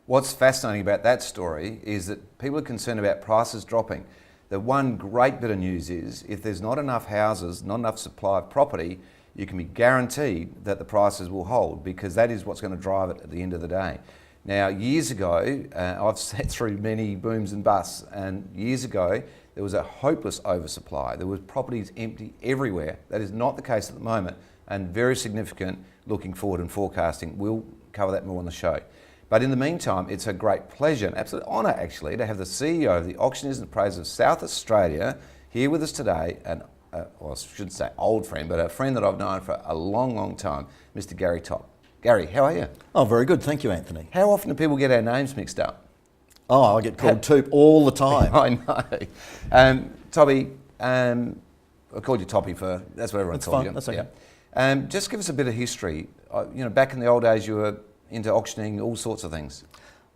What's fascinating about that story is that people are concerned about prices dropping. The one great bit of news is if there's not enough houses, not enough supply of property, you can be guaranteed that the prices will hold, because that is what's going to drive it at the end of the day. Now, years ago, I've sat through many booms and busts, and years ago there was a hopeless oversupply. There was properties empty everywhere. That is not the case at the moment, and very significant looking forward and forecasting. We'll cover that more on the show. But in the meantime, it's a great pleasure, an absolute honour actually, to have the CEO of the Auctioneers and Appraisers of South Australia here with us today, and well, I shouldn't say old friend, but a friend that I've known for a long, long time, Mr. Gary Topp. Gary, how are you? Oh, very good. Thank you, Anthony. How often do people get our names mixed up? Oh, I get called TOOP all the time. I know. Toppy, I called you Toppy for, that's what everyone calls you. That's okay. Yeah. Just give us a bit of history. Back in the old days, you were into auctioning all sorts of things.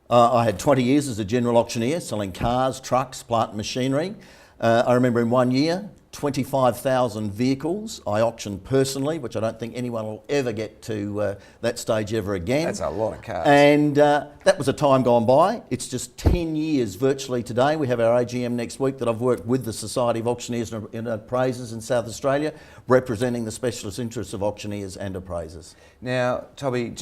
I had 20 years as a general auctioneer, selling cars, trucks, plant and machinery. I remember in 1 year, 25,000 vehicles I auctioned personally, which I don't think anyone will ever get to that stage ever again. That's a lot of cars. And that was a time gone by. It's just 10 years virtually today. We have our AGM next week that I've worked with the Society of Auctioneers and Appraisers in South Australia, representing the specialist interests of auctioneers and appraisers. Now, Toby,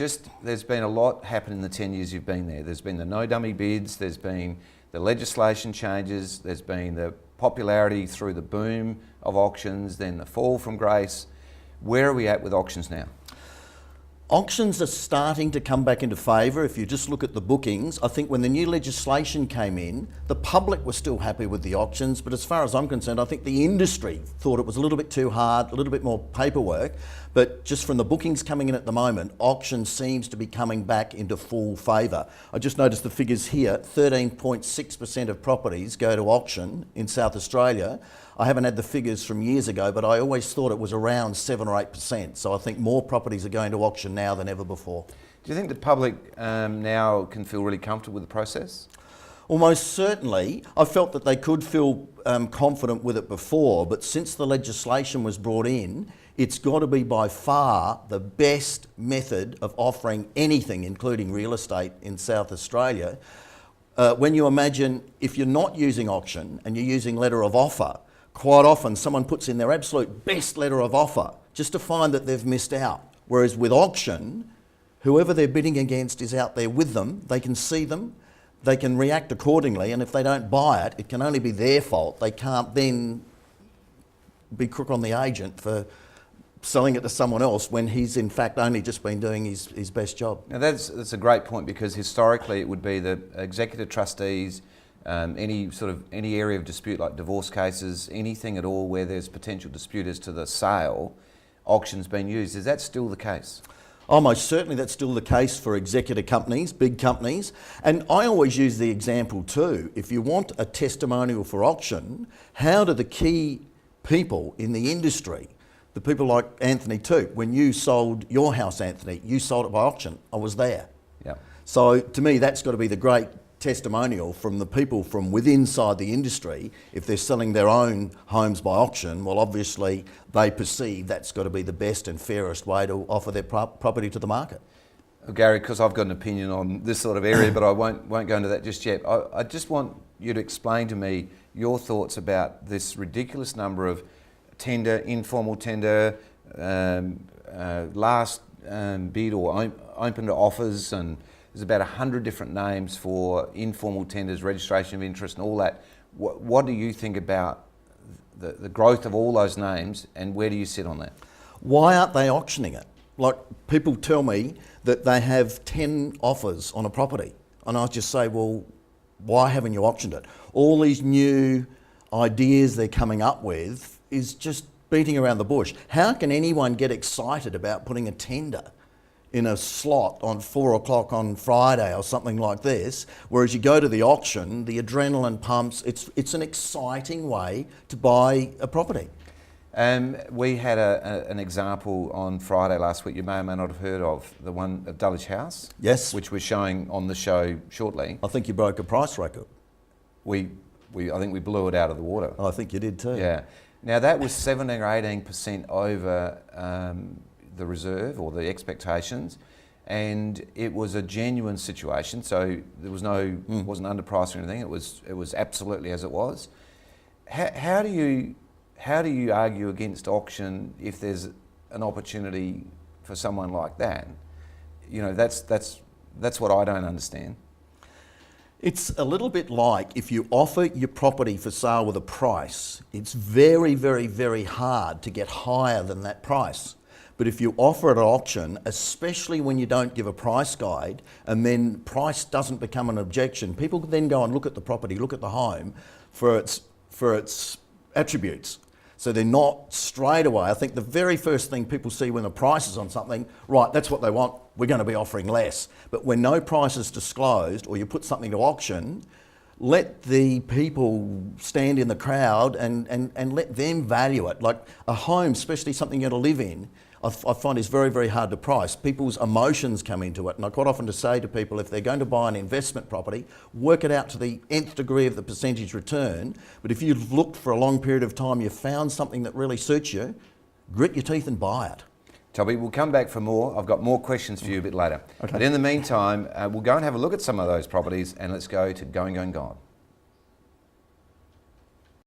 there's been a lot happen in the 10 years you've been there. There's been the no dummy bids, there's been the legislation changes, there's been the popularity through the boom of auctions, then the fall from grace. Where are we at with auctions now? Auctions are starting to come back into favour. If you just look at the bookings, I think when the new legislation came in, the public was still happy with the auctions, but as far as I'm concerned, I think the industry thought it was a little bit too hard, a little bit more paperwork, but just from the bookings coming in at the moment, auction seems to be coming back into full favour. I just noticed the figures here, 13.6% of properties go to auction in South Australia. I haven't had the figures from years ago, but I always thought it was around 7 or 8%. So I think more properties are going to auction now than ever before. Do you think the public now can feel really comfortable with the process? Almost certainly. I felt that they could feel confident with it before, but since the legislation was brought in, it's got to be by far the best method of offering anything, including real estate in South Australia. When you imagine if you're not using auction and you're using letter of offer, quite often someone puts in their absolute best letter of offer just to find that they've missed out. Whereas with auction, whoever they're bidding against is out there with them, they can see them, they can react accordingly, and if they don't buy it, it can only be their fault. They can't then be crook on the agent for selling it to someone else when he's in fact only just been doing his best job. Now that's a great point, because historically it would be the executive trustees, any area of dispute like divorce cases, anything at all where there's potential dispute as to the sale, auctions being used. Is that still the case? Oh, most certainly that's still the case for executor companies, big companies. And I always use the example too, if you want a testimonial for auction, how do the key people in the industry, the people like Anthony Toop, when you sold your house, Anthony, you sold it by auction, I was there. Yeah. So to me, that's got to be the great testimonial from the people from within inside the industry. If they're selling their own homes by auction, well, obviously they perceive that's got to be the best and fairest way to offer their property to the market. Gary, because I've got an opinion on this sort of area, but I won't go into that just yet. I just want you to explain to me your thoughts about this ridiculous number of tender, informal tender, last bid or open to offers, and there's about 100 different names for informal tenders, registration of interest and all that. What do you think about the growth of all those names, and where do you sit on that? Why aren't they auctioning it? Like, people tell me that they have 10 offers on a property, and I just say, well, why haven't you auctioned it? All these new ideas they're coming up with is just beating around the bush. How can anyone get excited about putting a tender in a slot on 4 o'clock on Friday or something like this, whereas you go to the auction, the adrenaline pumps, it's an exciting way to buy a property. We had an example on Friday last week you may or may not have heard of, the one at Dulwich House. Yes. Which we're showing on the show shortly. I think you broke a price record. I think we blew it out of the water. I think you did too. Yeah. Now that was 17 or 18% over the reserve or the expectations, and it was a genuine situation. So there was wasn't underpriced or anything. It was absolutely as it was. How do you argue against auction if there's an opportunity for someone like that? You know, that's what I don't understand. It's a little bit like if you offer your property for sale with a price, it's very, very, very hard to get higher than that price. But if you offer it at auction, especially when you don't give a price guide and then price doesn't become an objection, people can then go and look at the property, look at the home for its attributes. So they're not straight away. I think the very first thing people see when the price is on something, right, that's what they want, we're going to be offering less. But when no price is disclosed or you put something to auction, let the people stand in the crowd and let them value it. Like a home, especially something you're going to live in, I find is very, very hard to price. People's emotions come into it. And I quite often just say to people, if they're going to buy an investment property, work it out to the nth degree of the percentage return. But if you've looked for a long period of time, you've found something that really suits you, grit your teeth and buy it. Toby, we'll come back for more. I've got more questions for you a bit later. Okay. But in the meantime, we'll go and have a look at some of those properties, and let's go to Going, Going, Gone.